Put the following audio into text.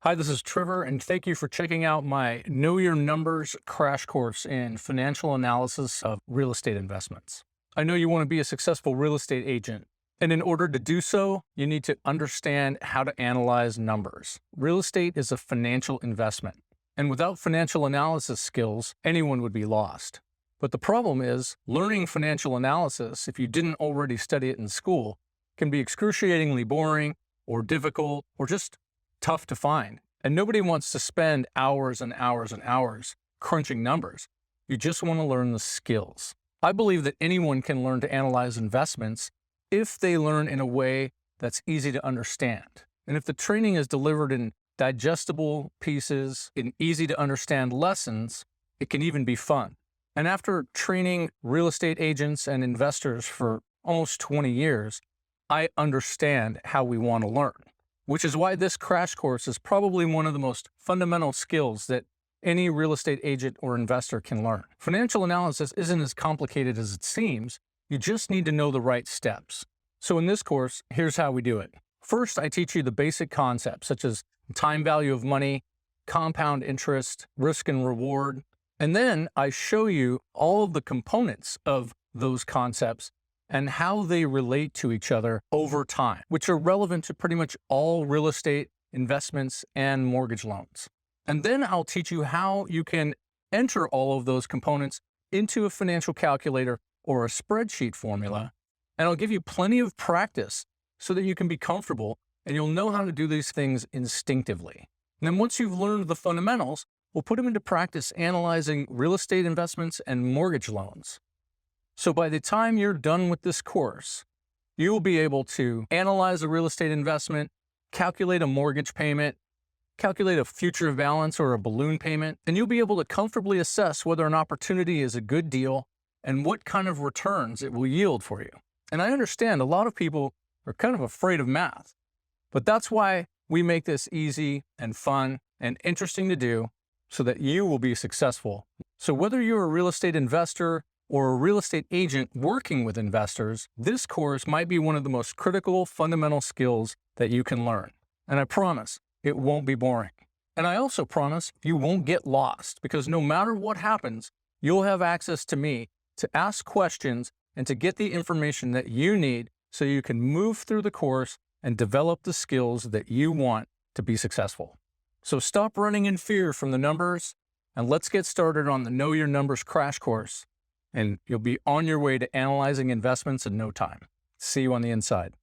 Hi, this is Trevor, and thank you for checking out my Know Your Numbers crash course in financial analysis of real estate investments. I know you want to be a successful real estate agent, and in order to do so, you need to understand how to analyze numbers. Real estate is a financial investment, and without financial analysis skills, anyone would be lost. But the problem is, learning financial analysis, if you didn't already study it in school, can be excruciatingly boring or difficult or just tough to find. And nobody wants to spend hours and hours and hours crunching numbers. You just want to learn the skills. I believe that anyone can learn to analyze investments if they learn in a way that's easy to understand. And if the training is delivered in digestible pieces, in easy to understand lessons, it can even be fun. And after training real estate agents and investors for almost 20 years, I understand how we want to learn. Which is why this crash course is probably one of the most fundamental skills that any real estate agent or investor can learn. Financial analysis isn't as complicated as it seems. You just need to know the right steps. So in this course, here's how we do it. First, I teach you the basic concepts such as time value of money, compound interest, risk and reward. And then I show you all of the components of those concepts and how they relate to each other over time, which are relevant to pretty much all real estate investments and mortgage loans. And then I'll teach you how you can enter all of those components into a financial calculator or a spreadsheet formula. And I'll give you plenty of practice so that you can be comfortable and you'll know how to do these things instinctively. And then once you've learned the fundamentals, we'll put them into practice analyzing real estate investments and mortgage loans. So by the time you're done with this course, you'll be able to analyze a real estate investment, calculate a mortgage payment, calculate a future balance or a balloon payment, and you'll be able to comfortably assess whether an opportunity is a good deal and what kind of returns it will yield for you. And I understand a lot of people are kind of afraid of math, but that's why we make this easy and fun and interesting to do so that you will be successful. So whether you're a real estate investor or a real estate agent working with investors, this course might be one of the most critical fundamental skills that you can learn. And I promise it won't be boring. And I also promise you won't get lost because no matter what happens, you'll have access to me to ask questions and to get the information that you need so you can move through the course and develop the skills that you want to be successful. So stop running in fear from the numbers and let's get started on the Know Your Numbers crash course. And you'll be on your way to analyzing investments in no time. See you on the inside.